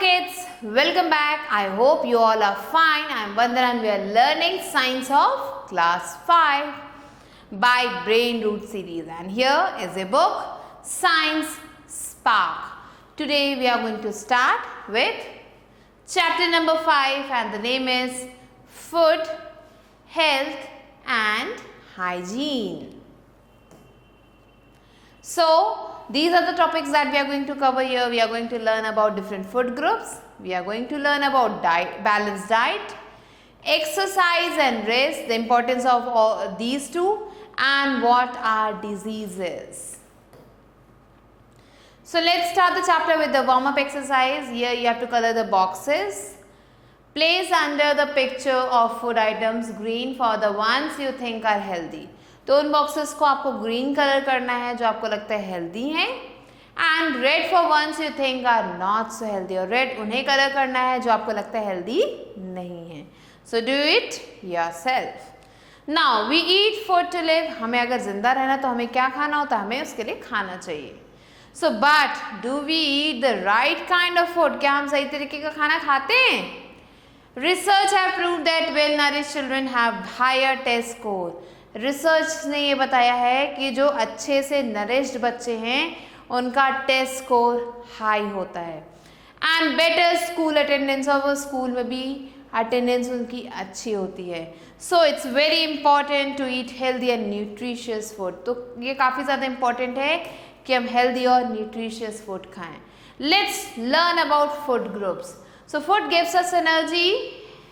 kids, welcome back. I hope you all are fine. I am Vandana and we are learning science of class 5 by Brain Root series, and here is a book, Science Spark. Today we are going to start with chapter number 5 and the name is Food, Health and Hygiene. So, these are the topics that we are going to cover here. We are going to learn about different food groups. We are going to learn about balanced diet, exercise and rest, the importance of all these two, and what are diseases. So, let's start the chapter with the warm-up exercise. Here you have to color the boxes. Place under the picture of food items green for the ones you think are healthy. तो उन boxes को आपको green colour करना है जो आपको लगता है हेल्दी हैं, and red for ones you think are not so healthy, और रेड उन्हें कलर करना है जो आपको लगता है हेल्दी नहीं है. So do it yourself. Now we eat food to live. हमें अगर जिंदा रहना तो हमें क्या खाना होता है, हमें उसके लिए खाना चाहिए. So but do we eat the right kind of food. क्या हम सही तरीके का खाना खाते हैं? Research have proved that well nourished children have higher test score. Research ने ये बताया है कि जो अच्छे से नरिश्ड बच्चे हैं उनका टेस्ट स्कोर हाई होता है, एंड बेटर स्कूल अटेंडेंस. और वो स्कूल में भी अटेंडेंस उनकी अच्छी होती है. So it's very important to eat healthy and nutritious food. तो ये काफ़ी ज़्यादा इंपॉर्टेंट है कि हम हेल्दी और न्यूट्रिशियस फूड खाएं. Let's learn about food groups. So food gives us energy,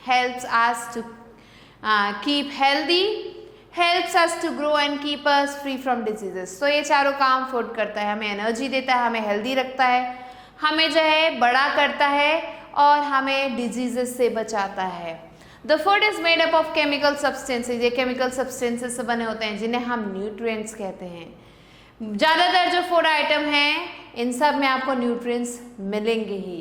helps us to keep healthy, helps us to grow and keep us free from diseases. So ये चारों काम फूड करता है. हमें एनर्जी देता है, हमें हेल्दी रखता है, हमें जो है बड़ा करता है और हमें डिजीजेस से बचाता है. The food is made up of chemical substances. ये केमिकल सब्सटेंसेज से बने होते हैं जिन्हें हम न्यूट्रिएंट्स कहते हैं. ज़्यादातर जो फूड आइटम हैं इन सब में आपको न्यूट्रिएंट्स मिलेंगे ही.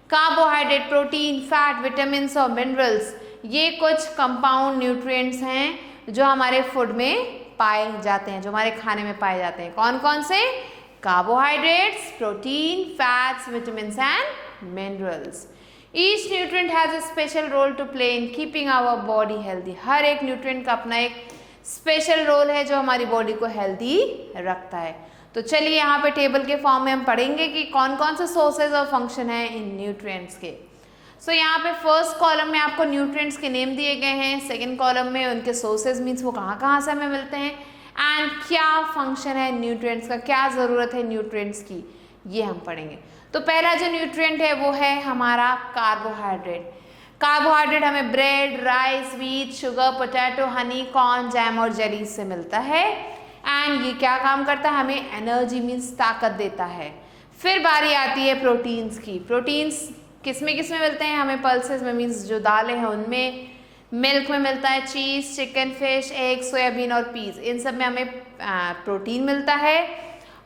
कार्बोहाइड्रेट, प्रोटीन, फैट, विटामिन्स और मिनरल्स, ये कुछ कंपाउंड न्यूट्रिएंट्स हैं जो हमारे फूड में पाए जाते हैं, जो हमारे खाने में पाए जाते हैं. कौन कौन से? Carbohydrates, protein, fats, vitamins and minerals. Each nutrient has a special role to play in keeping our body healthy. हर एक न्यूट्रिएंट का अपना एक स्पेशल रोल है जो हमारी बॉडी को हेल्दी रखता है. तो चलिए यहाँ पे टेबल के फॉर्म में हम पढ़ेंगे कि कौन कौन से सोर्सेज और फंक्शन है इन न्यूट्रिएंट्स के. सो यहाँ पे फर्स्ट कॉलम में आपको न्यूट्रिएंट्स के नेम दिए गए हैं. सेकंड कॉलम में उनके सोर्सेज मीन्स वो कहाँ कहाँ से हमें मिलते हैं, एंड क्या फंक्शन है न्यूट्रिएंट्स का, क्या ज़रूरत है न्यूट्रिएंट्स की, ये हम पढ़ेंगे. तो पहला जो न्यूट्रिएंट है वो है हमारा कार्बोहाइड्रेट. कार्बोहाइड्रेट हमें bread, rice, wheat, sugar, potato, Honey, corn, jam और जेलीज से मिलता है, एंड ये क्या काम करता है, हमें एनर्जी मीन्स ताकत देता है. फिर बारी आती है प्रोटीन्स की. प्रोटीन्स किस में मिलते हैं हमें? पल्सेस में, मीन्स जो दालें हैं उनमें, मिल्क में मिलता है, चीज़, चिकन, फिश, एग, सोयाबीन और पीस, इन सब में हमें प्रोटीन मिलता है.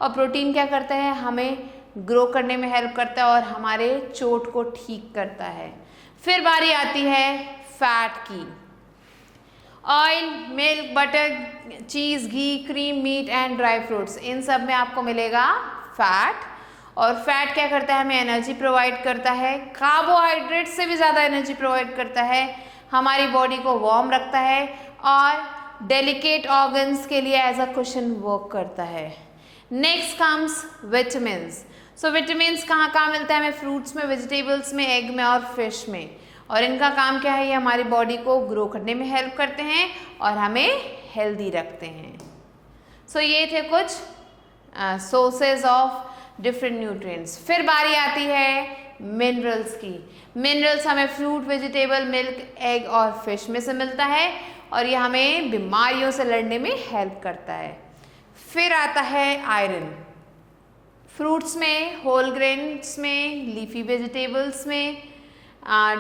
और प्रोटीन क्या करता है, हमें ग्रो करने में हेल्प करता है और हमारे चोट को ठीक करता है. फिर बारी आती है फैट की. ऑयल, मिल्क, बटर, चीज़, घी, cream, meat and dry fruits, इन सब में आपको मिलेगा फैट. और फैट क्या करता है, हमें एनर्जी प्रोवाइड करता है. कार्बोहाइड्रेट से भी ज़्यादा एनर्जी प्रोवाइड करता है, हमारी बॉडी को वार्म रखता है और डेलिकेट ऑर्गन्स के लिए एज अ कुशन वर्क करता है. Next comes vitamins. So vitamins कहाँ कहाँ मिलता है हमें? फ्रूट्स में, वेजिटेबल्स में, एग में और फिश में. और इनका काम क्या है? ये हमारी बॉडी को ग्रो करने में हेल्प करते हैं और हमें हेल्दी रखते हैं. सो ये थे कुछ सोर्सेज ऑफ डिफरेंट न्यूट्रिएंट्स. फिर बारी आती है मिनरल्स की. मिनरल्स हमें फ्रूट, वेजिटेबल, मिल्क, एग और फिश में से मिलता है और ये हमें बीमारियों से लड़ने में हेल्प करता है. फिर आता है आयरन. फ्रूट्स में, होल ग्रेन्स में, लीफी वेजिटेबल्स में,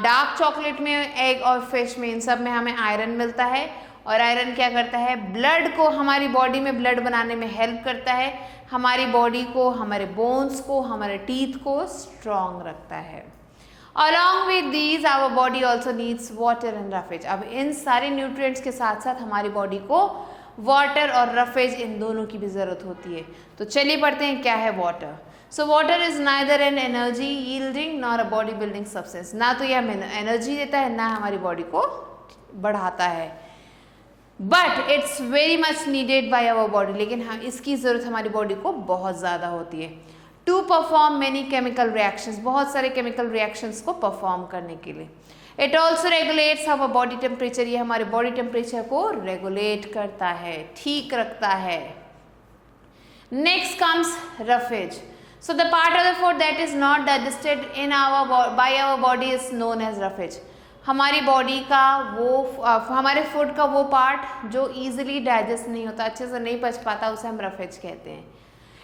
डार्क चॉकलेट में, एग और फिश में, इन सब में हमें आयरन मिलता है. और आयरन क्या करता है? ब्लड को, हमारी बॉडी में ब्लड बनाने में हेल्प करता है, हमारी बॉडी को, हमारे बोन्स को, हमारे टीथ को स्ट्रॉन्ग रखता है. Along with these our body also needs water and roughage. अब इन सारे न्यूट्रिएंट्स के साथ साथ हमारी बॉडी को वाटर और रफेज, इन दोनों की भी ज़रूरत होती है. तो चलिए पढ़ते हैं क्या है water. So water is neither an energy yielding nor a body building substance, ना तो ये हमें एनर्जी देता है ना हमारी बॉडी को बढ़ाता है, but it's very much needed by our body, लेकिन हाँ इसकी ज़रूरत हमारी बॉडी को बहुत ज़्यादा होती है to perform many chemical reactions, बहुत सारे केमिकल रिएक्शंस को परफॉर्म करने के लिए। It also regulates our body temperature, ये हमारे बॉडी टेम्परेचर को रेगुलेट करता है, ठीक रखता है। Next comes roughage. So the part of the food that is not digested in our by our body is known as roughage. हमारी body का वो हमारे फूड का वो पार्ट जो ईजिली डाइजेस्ट नहीं होता, अच्छे से नहीं पच पाता, उसे हम रफेज कहते हैं।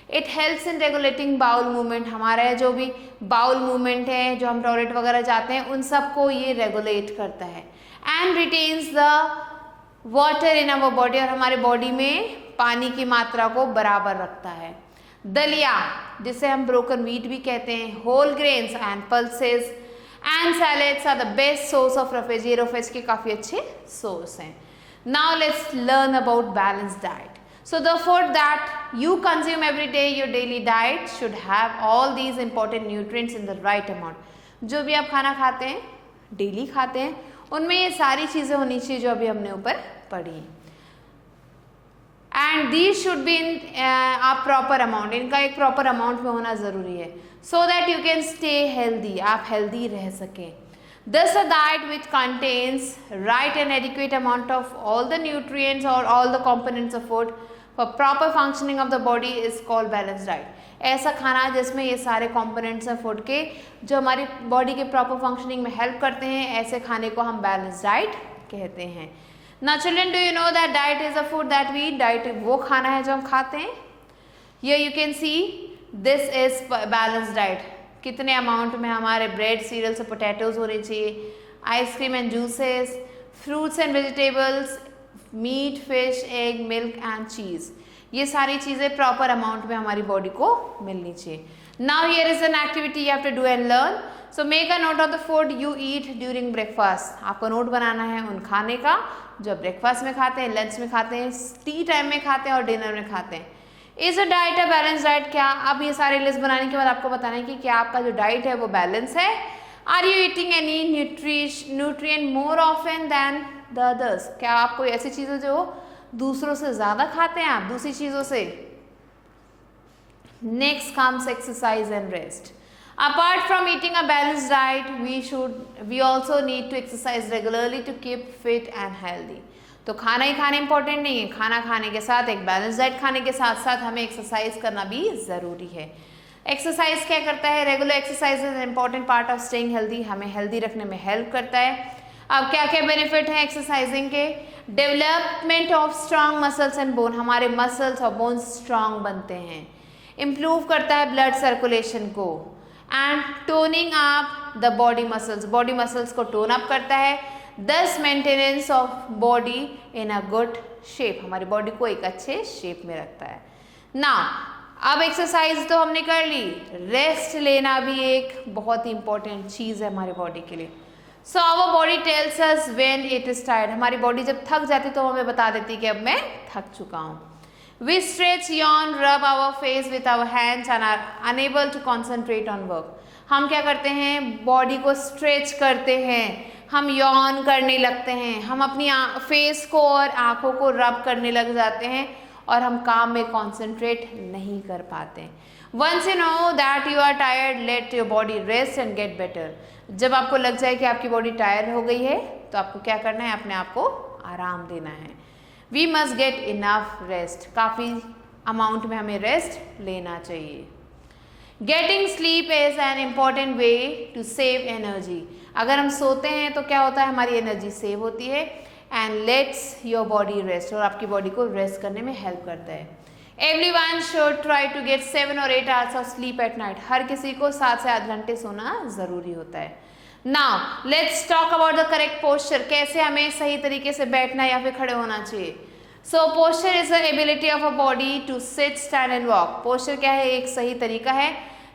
It helps in regulating bowel movement, हमारा जो भी बाउल मूवमेंट है, जो हम टॉयलेट वगैरह जाते हैं, उन सबको ये रेगुलेट करता है। And retains the water in our body, और हमारे बॉडी में पानी की मात्रा को बराबर रखता है। दलिया, जिसे हम ब्रोकन व्हीट भी कहते हैं, whole grains and pulses and salads are the best source of roughage, ये रफेज के काफ़ी अच्छे सोर्स हैं। Now let's learn about balance diet. So the food that you consume every day, your daily diet should have all these important nutrients in the right amount. जो भी आप खाना खाते हैं, डेली खाते हैं, उनमें ये सारी चीज़ें होनी चाहिए जो अभी हमने ऊपर पढ़ी। And these should be in a proper amount, इनका एक प्रॉपर अमाउंट में होना ज़रूरी है, so that you can stay healthy, आप हेल्दी रह सकें। Thus a diet which contains right and adequate amount of all the nutrients or all the components of food for proper functioning of the body is called balanced diet. ऐसा खाना जिसमें ये सारे components हैं food के जो हमारी body के प्रॉपर फंक्शनिंग में हेल्प करते हैं, ऐसे खाने को हम बैलेंस डाइट कहते हैं। Now children, do you know that diet is a food that we eat? Diet वो खाना है जो हम खाते हैं। Here you can see this is balanced diet. कितने अमाउंट में हमारे ब्रेड, सीरियल्स और पोटैटोज होने चाहिए, ice cream and juices, fruits and vegetables, meat, fish, egg, milk and cheese, ये सारी चीज़ें प्रॉपर अमाउंट में हमारी बॉडी को मिलनी चाहिए। Now here is an activity you have to do and learn. So make a note of the food you eat during breakfast. आपको note बनाना है उन खाने का जो ब्रेकफास्ट में खाते हैं, लंच में खाते हैं, टी टाइम में खाते हैं और डिनर में खाते हैं। Is a diet a balance diet? क्या अब ये सारे लिस्ट बनाने के बाद आपको बताना है कि क्या आपका जो डाइट है वो बैलेंस है? Are you eating any nutrient more often than the others? क्या आप कोई ऐसी चीज़ें जो दूसरों से ज़्यादा खाते हैं आप दूसरी चीज़ों से? Next comes exercise and rest. Apart from eating a balance diet we also need to exercise regularly to keep fit and healthy. तो खाना ही खाना इंपॉर्टेंट नहीं है, खाना खाने के साथ, एक बैलेंस डाइट खाने के साथ साथ हमें एक्सरसाइज करना भी ज़रूरी है। एक्सरसाइज क्या करता है? Regular exercise is important part of staying healthy, हमें हेल्दी रखने में हेल्प करता है। अब क्या क्या बेनिफिट हैं एक्सरसाइजिंग के? Development of strong muscles and bone, हमारे मसल्स और बोन्स स्ट्रांग बनते हैं। इम्प्रूव करता है ब्लड सर्कुलेशन को। And toning up the body muscles को टोन अप करता है। दस maintenance of body in a good shape, हमारी बॉडी को एक अच्छे शेप में रखता है ना। अब एक्सरसाइज तो हमने कर ली, रेस्ट लेना भी एक बहुत ही इंपॉर्टेंट चीज़ है हमारी बॉडी के लिए। So our body tells us when it is tired, हमारी बॉडी जब थक जाती तो हमें बता देती कि अब मैं थक चुका हूँ। We stretch, yawn, rub our face with our hands and are unable to concentrate on work. हम क्या करते हैं? बॉडी को स्ट्रेच करते हैं, हम यॉन करने लगते हैं, हम अपनी फेस को और आँखों को रब करने लग जाते हैं और हम काम में कॉन्सेंट्रेट नहीं कर पाते। Once you know that you are tired, let your body rest and get better. जब आपको लग जाए कि आपकी बॉडी टायर्ड हो गई है तो आपको क्या करना है? अपने आप को आराम देना है। We must get enough rest, काफ़ी अमाउंट में हमें रेस्ट लेना चाहिए। Getting sleep is an important way to save energy. अगर हम सोते हैं तो क्या होता है? हमारी एनर्जी सेव होती है। And let's your body rest, और आपकी बॉडी को रेस्ट करने में हेल्प करता है। Everyone should try to get 7 or 8 hours of sleep at night. हर किसी को 7 से 8 घंटे सोना ज़रूरी होता है। Now let's talk about the correct posture, कैसे हमें सही तरीके से बैठना या फिर खड़े होना चाहिए। So posture is the ability of a body to sit, stand and walk. Posture क्या है? एक सही तरीका है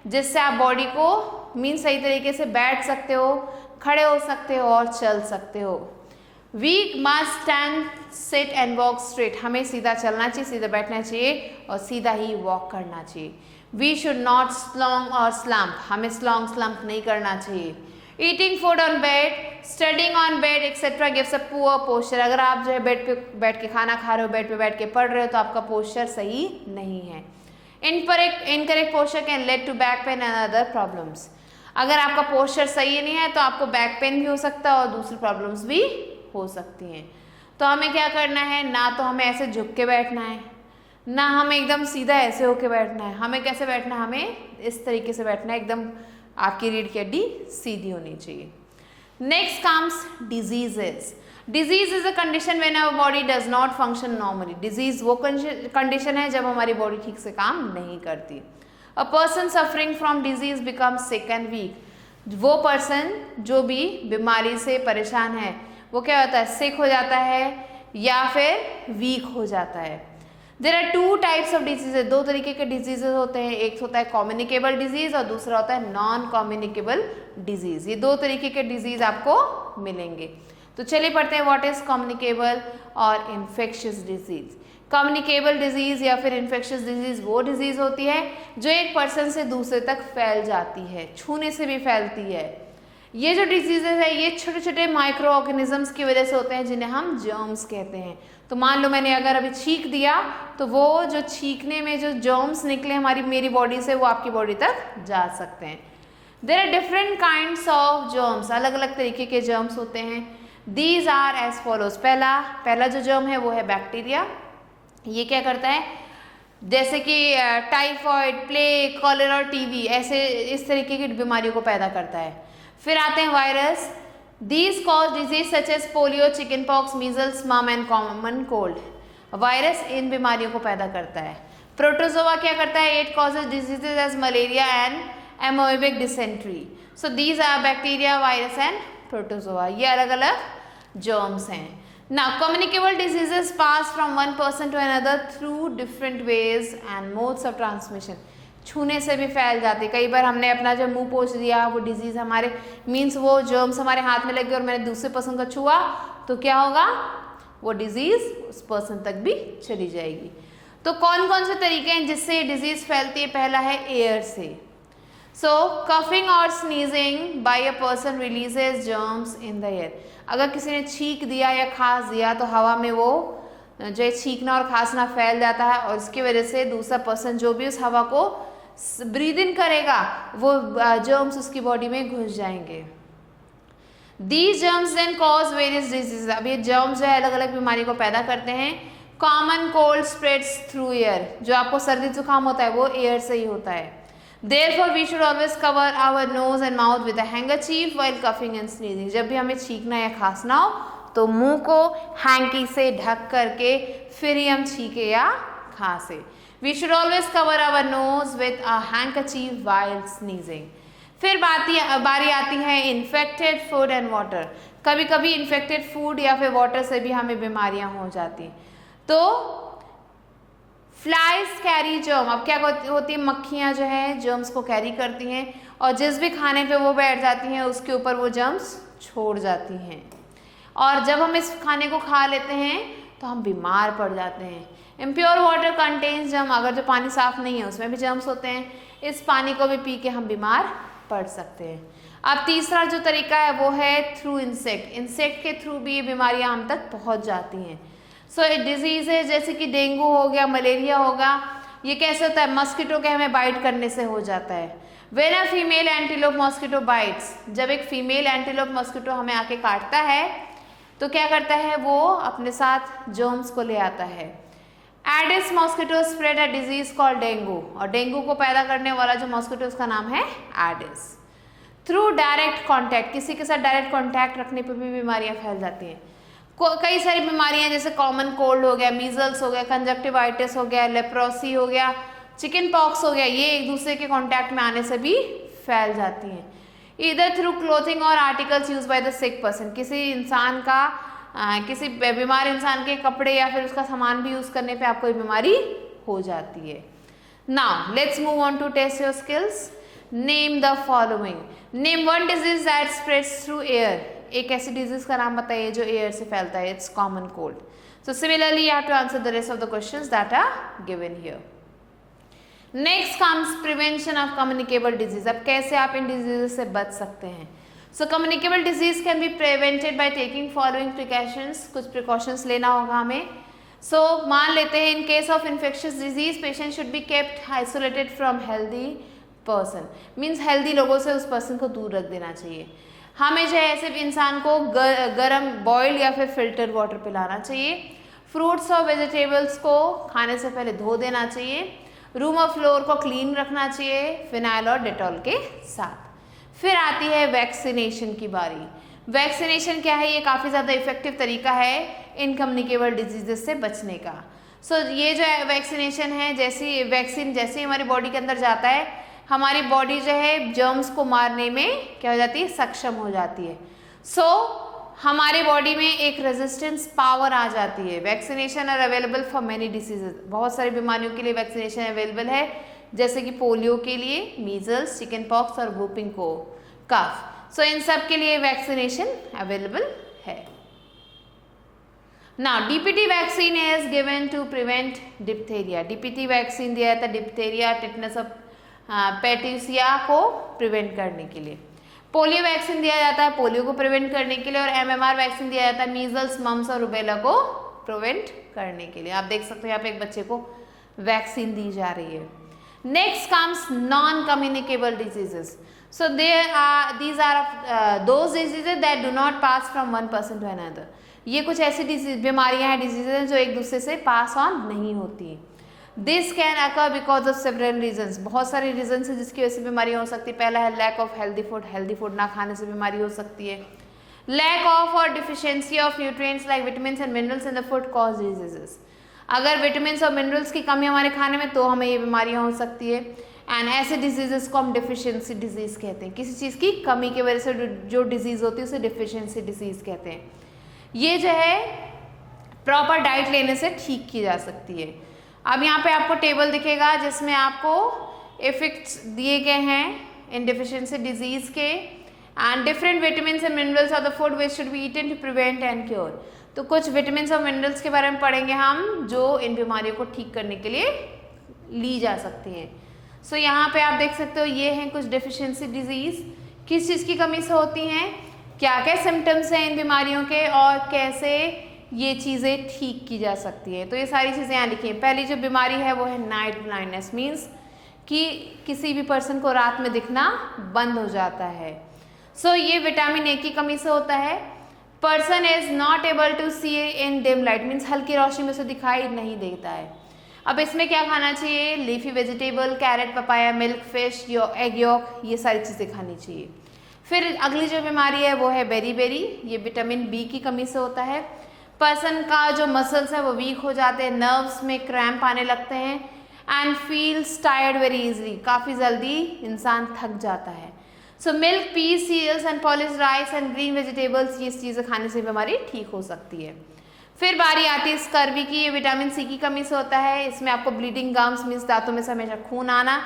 जिससे आप बॉडी को सही तरीके से बैठ सकते हो, खड़े हो सकते हो और चल सकते हो। We must stand, sit and walk straight, हमें सीधा चलना चाहिए, सीधा बैठना चाहिए और सीधा ही वॉक करना चाहिए। वी शुड नॉट स्लॉन्ग और स्लम्प, हमें स्लॉन्ग स्लम्प नहीं करना चाहिए. Eating food on bed, studying on bed etcetera gives a poor posture. अगर आप जो है बेड पे बैठ के खाना खा रहे हो, बेड पे बैठ के पढ़ रहे हो, तो आपका पोस्चर सही नहीं है. Incorrect posture can lead to back pain and other problems. अगर आपका पोस्चर सही नहीं है तो आपको बैक पेन भी हो सकता है और दूसरी प्रॉब्लम्स भी हो सकती हैं. तो हमें क्या करना है, ना तो हमें ऐसे झुक के बैठना है, ना हमें एकदम सीधा ऐसे होके बैठना है. हमें कैसे बैठना है, हमें इस तरीके से बैठना है, एकदम आपकी रीढ़ की हड्डी सीधी होनी चाहिए. Next comes diseases. Disease is a condition when our body does not function normally. Disease वो कंडीशन है जब हमारी बॉडी ठीक से काम नहीं करती. A person suffering from disease becomes sick and weak. वो पर्सन जो भी बीमारी से परेशान है वो क्या होता है, सिक हो जाता है या फिर वीक हो जाता है. There are two types of diseases. दो तरीके के डिजीजेज होते हैं. एक होता है कम्युनिकेबल डिजीज और दूसरा होता है नॉन कम्युनिकेबल डिजीज. ये दो तरीके के डिजीज आपको मिलेंगे. तो चलिए पढ़ते हैं व्हाट इज कम्युनिकेबल और इन्फेक्शियस डिजीज. कम्युनिकेबल डिजीज या फिर इन्फेक्शियस डिजीज वो डिजीज होती है जो एक पर्सन से दूसरे तक फैल जाती है, छूने से भी फैलती है. ये जो डिजीजेज है ये छोटे छोटे माइक्रो ऑर्गेनिजम्स की वजह से होते हैं जिन्हें हम जर्म्स कहते हैं. तो मान लो मैंने अगर अभी छींक दिया तो वो जो छींकने में जो जर्म्स निकले मेरी बॉडी से वो आपकी बॉडी तक जा सकते हैं. There are different kinds of germs. अलग अलग तरीके के जर्म्स होते हैं. These are as follows. पहला जो जर्म है वो है बैक्टीरिया. ये क्या करता है, जैसे कि टाइफॉइड, प्लेग, कॉलेरा और टीबी ऐसे इस तरीके की बीमारियों को पैदा करता है. फिर आते हैं virus. These cause disease such as polio, chicken pox, measles, mumps and common cold. Virus इन बीमारियों को पैदा करता है. प्रोटोजोआ क्या करता है, it causes diseases as malaria and amoebic dysentery. So these are bacteria, virus and protozoa. ये अलग अलग germs हैं. Now communicable diseases pass from one person to another through different ways and modes of transmission. छूने से भी फैल जाती है. कई बार हमने अपना जो मुंह पोंछ दिया वो डिजीज हमारे मीन्स वो जर्म्स हमारे हाथ में लगे और मैंने दूसरे पर्सन को छुआ तो क्या होगा, वो डिजीज उस पर्सन तक भी चली जाएगी. तो कौन कौन से तरीके हैं जिससे डिजीज फैलती है. पहला है एयर से. सो कफिंग और sneezing by a person releases germs in the air. अगर किसी ने छींक दिया या खांस दिया तो हवा में वो जो है छींकना और खांसना फैल जाता है और इसकी वजह से दूसरा पर्सन जो भी उस हवा को ब्रीद इन करेगा वो जर्म्स उसकी बॉडी में घुस जाएंगे. These germs then cause various disease. अब ये जर्म्स जो है अलग अलग बीमारी को पैदा करते हैं. Common cold spreads through air. जो आपको सर्दी जुकाम होता है वो एयर से ही होता है. Therefore we should always cover our nose and mouth with a handkerchief while coughing and sneezing. जब भी हमें छींकना या खांसना हो तो मुंह को हैंकी से ढक करके फिर ही हम छींके या खांसे. We should always cover our nose with a handkerchief while sneezing. फिर बारी आती है इन्फेक्टेड फूड एंड वाटर. कभी कभी इन्फेक्टेड फूड या फिर वाटर से भी हमें बीमारियां हो जाती हैं. तो फ्लाइज कैरी जर्म. अब क्या होती है, मक्खियाँ जो है जर्म्स को कैरी करती हैं और जिस भी खाने पे वो बैठ जाती हैं उसके ऊपर वो जर्म्स छोड़ जाती हैं और जब हम इस खाने को खा लेते हैं तो हम बीमार पड़ जाते हैं. Impure water contains germ. अगर जो पानी साफ नहीं है उसमें भी जर्म्स होते हैं. इस पानी को भी पी के हम बीमार पड़ सकते हैं. अब तीसरा जो तरीका है वो है थ्रू इंसेक्ट. इंसेक्ट के थ्रू भी ये बीमारियां हम तक पहुंच जाती हैं. सो डिजीज है जैसे कि डेंगू हो गया, मलेरिया होगा. ये कैसे होता है, मस्किटो के हमें बाइट करने से हो जाता है. When a female antelope mosquito bytes. जब एक फीमेल एंटीलोप मॉस्किटो हमें आके काटता है तो क्या करता है, वो अपने साथ जर्म्स को ले आता है. Aedes mosquito spread a disease called dengue. और डेंगू को पैदा करने वाला जो मॉस्किटो उसका नाम है एडिस. Through direct contact. किसी के साथ डायरेक्ट कॉन्टैक्ट रखने पर भी बीमारियां फैल जाती हैं. कई सारी बीमारियां जैसे कॉमन कोल्ड हो गया, मीजल्स हो गया, कंजक्टिवाइटिस हो गया, लेप्रोसी हो गया, चिकन पॉक्स हो गया, ये एक दूसरे के कांटेक्ट में आने से भी फैल जाती हैं. इधर थ्रू क्लोथिंग और articles use by the sick person. किसी इंसान का किसी बीमार इंसान के कपड़े या फिर उसका सामान भी यूज करने पे आपको बीमारी हो जाती है. Now let's move on to test your skills. Name the following. Name one disease that spreads through air. एक ऐसी डिजीज का नाम बताइए जो एयर से फैलता है. It's common cold. So similarly you have to answer the rest of the questions that are given here. Next comes prevention of communicable disease. अब कैसे आप इन डिजीज से बच सकते हैं? So communicable disease can be prevented by taking following precautions. कुछ precautions लेना होगा हमें। सो मान लेते हैं in case of infectious disease patient should be kept isolated from healthy person, means healthy लोगों से उस पर्सन को दूर रख देना चाहिए। हमें जो है ऐसे इंसान को गर्म बॉइल्ड या फिर फिल्टर वाटर पिलाना चाहिए। फ्रूट्स और वेजिटेबल्स को खाने से पहले धो देना चाहिए। रूम और फ्लोर को क्लीन रखना चाहिए फिनाइल और डेटॉल के साथ। फिर आती है वैक्सीनेशन की बारी। वैक्सीनेशन क्या है? ये काफ़ी ज़्यादा इफेक्टिव तरीका है इन कम्युनिकेबल डिजीजेस से बचने का। ये जो है वैक्सीनेशन है, वैक्सीन जैसे हमारी बॉडी के अंदर जाता है, हमारी बॉडी जो है जर्म्स को मारने में क्या हो जाती है? सक्षम हो जाती है। हमारे बॉडी में एक रेजिस्टेंस पावर आ जाती है। Vaccination are available for many diseases. बहुत सारी बीमारियों के लिए वैक्सीनेशन अवेलेबल है, जैसे कि पोलियो के लिए, मीजल्स, चिकन पॉक्स और वूपिंग कफ। इन सब के लिए वैक्सीनेशन अवेलेबल है। Now DPT vaccine is given to prevent diphtheria. DPT vaccine दिया जाता है डिप्थेरिया, टिटनस ऑफ पेटिसिया को प्रिवेंट करने के लिए। पोलियो वैक्सीन दिया जाता है पोलियो को प्रिवेंट करने के लिए, और एमएमआर वैक्सीन दिया जाता है मीजल्स, मम्स और रुबेला को प्रिवेंट करने के लिए। आप देख सकते हो यहाँ पे एक बच्चे को वैक्सीन दी जा रही है। Next comes non communicable diseases. these are those diseases that do not pass from one person to another. ये कुछ ऐसी बीमारियां हैं, डिजीजेज हैं जो एक दूसरे से पास ऑन नहीं होती। This can occur because of several reasons. बहुत सारे रीजन है जिसकी वजह से बीमारियां हो सकती है। पहला है lack of healthy food. Healthy food ना खाने से बीमारी हो सकती है। लैक ऑफ और deficiency of nutrients like vitamins and minerals in the food cause diseases. अगर विटामिन्स और मिनरल्स की कमी हमारे खाने में तो हमें ये बीमारियां हो सकती है। एंड ऐसे डिजीजेस को हम डिफिशियंसी डिजीज कहते हैं। किसी चीज़ की कमी की वजह से जो डिजीज होती है उसे डिफिशियंसी डिजीज कहते हैं। ये जो है प्रॉपर डाइट लेने से ठीक की जा सकती है। अब यहाँ पे आपको टेबल दिखेगा जिसमें आपको इफेक्ट्स दिए गए हैं इन डिफिशियंसी डिजीज के, and different vitamins and minerals of the food which should be eaten to prevent and cure. तो कुछ विटामिन्स और मिनरल्स के बारे में पढ़ेंगे हम जो इन बीमारियों को ठीक करने के लिए ली जा सकती हैं। यहाँ पे आप देख सकते हो ये हैं कुछ डिफिशियंसी डिजीज, किस चीज़ की कमी से होती हैं, क्या क्या सिम्टम्स हैं इन बीमारियों के, और कैसे ये चीज़ें ठीक की जा सकती है। तो ये सारी चीज़ें यहाँ लिखी हैं। पहली जो बीमारी है वो है नाइट ब्लाइंडनेस, मीन्स कि किसी भी पर्सन को रात में दिखना बंद हो जाता है। ये विटामिन ए की कमी से होता है। Person is not able to see in dim light, means हल्की रोशनी में से दिखाई नहीं देता है। अब इसमें क्या खाना चाहिए? Leafy vegetable, carrot, papaya, milk, fish, egg yolk, ये सारी चीज़ें खानी चाहिए। फिर अगली जो बीमारी है वो है बेरी। ये विटामिन बी की कमी से होता है। पर्सन का जो मसल्स है वो वीक हो जाते हैं, नर्व्स में क्रैम्प आने लगते हैं, and feels tired very easily, काफ़ी जल्दी इंसान थक जाता है। Milk, peas, cereals and polish rice and green vegetables, ये चीज़ें खाने से बीमारी ठीक हो सकती है। फिर बारी आती है स्कर्वी की। ये विटामिन सी की कमी से होता है। इसमें आपको ब्लीडिंग गम्स, मीन्स दांतों में से हमेशा खून आना,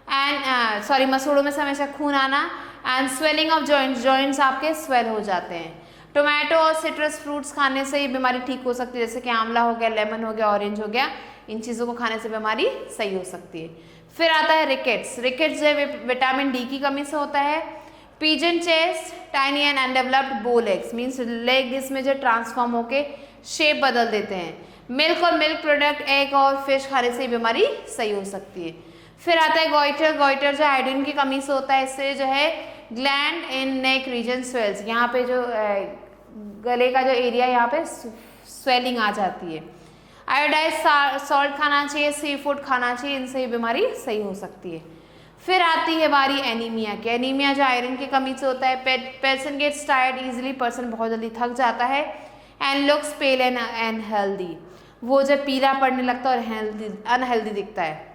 एंड मसूड़ों में से हमेशा खून आना, एंड स्वेलिंग ऑफ जॉइंट्स आपके स्वेल हो जाते हैं। टोमेटो और सिट्रस फ्रूट्स खाने से ये बीमारी ठीक हो सकती है, जैसे कि आंवला हो गया, लेमन हो गया, ऑरेंज हो गया, इन चीज़ों को खाने से बीमारी सही हो सकती है। फिर आता है रिकेट्स। रिकेट्स जो है विटामिन डी की कमी से होता है। Pigeon chest, tiny and undeveloped बो लेग्स, मीन्स लेग इसमें जो ट्रांसफॉर्म होके शेप बदल देते हैं। मिल्क और मिल्क प्रोडक्ट, एग और फिश खाने से बीमारी सही हो सकती है। फिर आता है गोइटर। गोइटर जो आयोडीन की कमी से होता है। इससे जो है gland in neck region swells, यहाँ पे जो गले का जो एरिया यहाँ पे स्वेलिंग आ जाती है। आयोडाइज सॉल्ट खाना चाहिए, सी फूड खाना चाहिए, इनसे ये बीमारी सही हो सकती है। फिर आती है बारी एनीमिया की। एनीमिया जो आयरन की कमी से होता है। Person gets tired easily, person बहुत जल्दी थक जाता है, and looks pale and unhealthy, वो जब पीला पड़ने लगता है और अनहेल्दी दिखता है।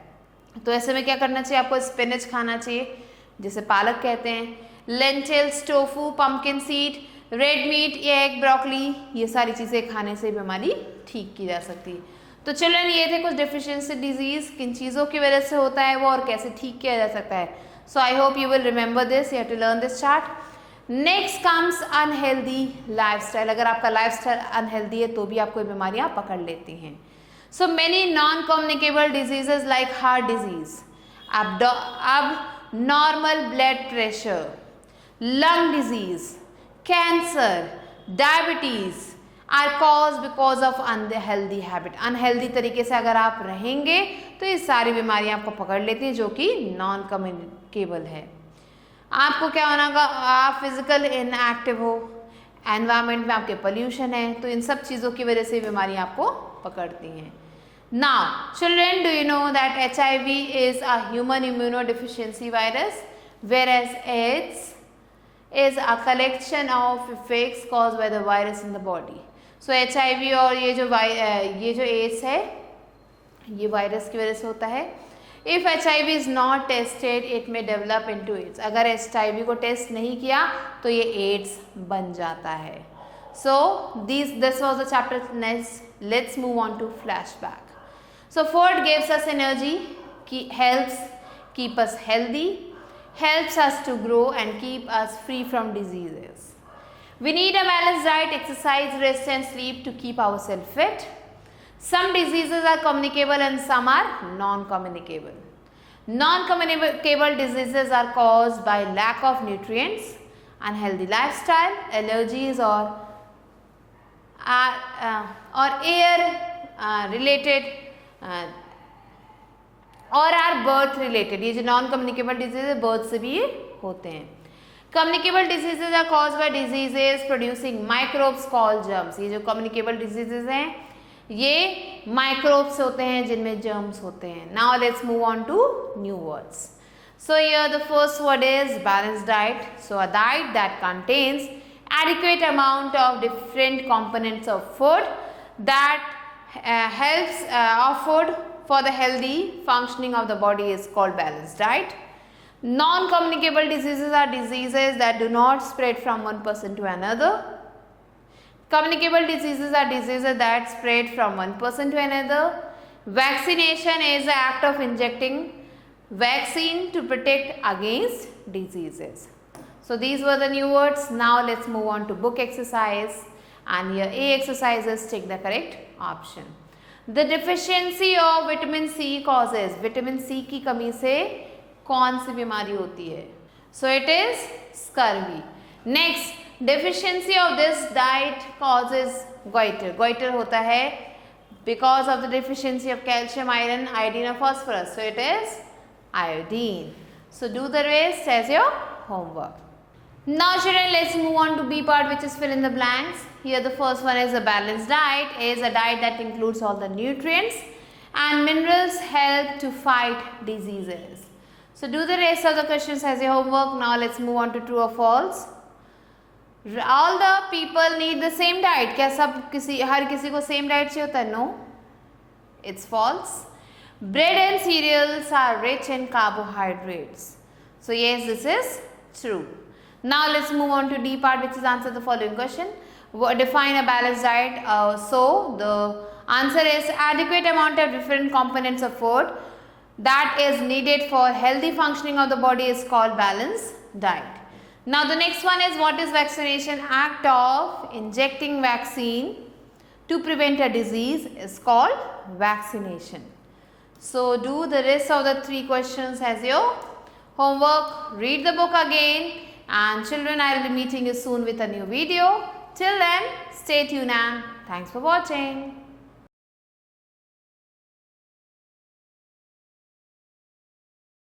तो ऐसे में क्या करना चाहिए? आपको स्पिनच खाना चाहिए, जिसे पालक कहते हैं। Lentils, tofu, pumpkin seed, red meat, egg, broccoli, ये सारी चीज़ें खाने से बीमारी ठीक की जा सकती है। तो चिल्ड्रन ये थे कुछ डिफिशियंसी डिजीज, किन चीज़ों की वजह से होता है वो और कैसे ठीक किया जा सकता है। So I hope you will remember this, you have to learn this chart. Next comes unhealthy lifestyle. अगर आपका लाइफस्टाइल अनहेल्दी है तो भी आपको बीमारियां पकड़ लेती हैं। So many non communicable diseases like heart disease, abnormal blood pressure, lung disease, cancer, diabetes are caused because of unhealthy habit. Unhealthy तरीके से अगर आप रहेंगे तो ये सारी बीमारियां आपको पकड़ लेती हैं जो कि नॉन कम्युनिकेबल है। आपको क्या होना होगा, आप फिजिकल इनएक्टिव हो, एनवायरमेंट में आपके पोल्यूशन है, तो इन सब चीज़ों की वजह से बीमारियां आपको पकड़ती हैं। Now, children, do you know that HIV is a human immunodeficiency virus, whereas AIDS is a collection of effects caused by the virus in the body. So HIV और ये जो AIDS है ये वायरस की वजह से होता है। If HIV is not tested, it may develop into AIDS. अगर HIV को टेस्ट नहीं किया तो ये AIDS बन जाता है। So this was the chapter. Next, let's move on to flashback. So food gives us energy, helps keep us healthy, helps us to grow and keep us free from diseases. We need a balanced diet, exercise, rest and sleep to keep ourselves fit. Some diseases are communicable and some are non-communicable. Non-communicable diseases are caused by lack of nutrients, unhealthy lifestyle, allergies or air related और are birth related. ये जो non communicable disease है birth से भी ये होते हैं। Communicable diseases are cause by diseases producing microbes called germs. ये जो कम्युनिकेबल डिजीजेज हैं ये माइक्रोब्स होते हैं जिनमें जर्म्स होते हैं। Now let's move on to new words. So here the first word is balanced diet. So a diet that contains adequate amount of different components of food that helps of food for the healthy functioning of the body is called balanced diet. Non-communicable diseases are diseases that do not spread from one person to another. Communicable diseases are diseases that spread from one person to another. Vaccination is the act of injecting vaccine to protect against diseases. So these were the new words. Now let's move on to book exercise. And here A exercises, take the correct option. The deficiency of vitamin C causes, vitamin C की कमी से कौन सी बीमारी होती है? So it is scurvy. Next, deficiency of this diet causes goiter. Goiter होता है because of the deficiency of calcium, iron, iodine or phosphorus. So it is iodine. So do the rest as your homework. Now children, let's move on to B part, which is fill in the blanks. Here the first one is a balanced diet, is a diet that includes all the nutrients and minerals help to fight diseases. So do the rest of the questions as your homework. Now let's move on to true or false. All the people need the same diet. क्या सब हर किसी को same diet चाहिए होता है? No, it's false. Bread and cereals are rich in carbohydrates. So yes, this is true. Now let's move on to D part, which is answer the following question. Define a balanced diet. So the answer is adequate amount of different components of food that is needed for healthy functioning of the body is called balanced diet. Now the next one is what is vaccination? Act of injecting vaccine to prevent a disease is called vaccination. So do the rest of the three questions as your homework. Read the book again. And children, I will be meeting you soon with a new video. Till then, stay tuned and thanks for watching.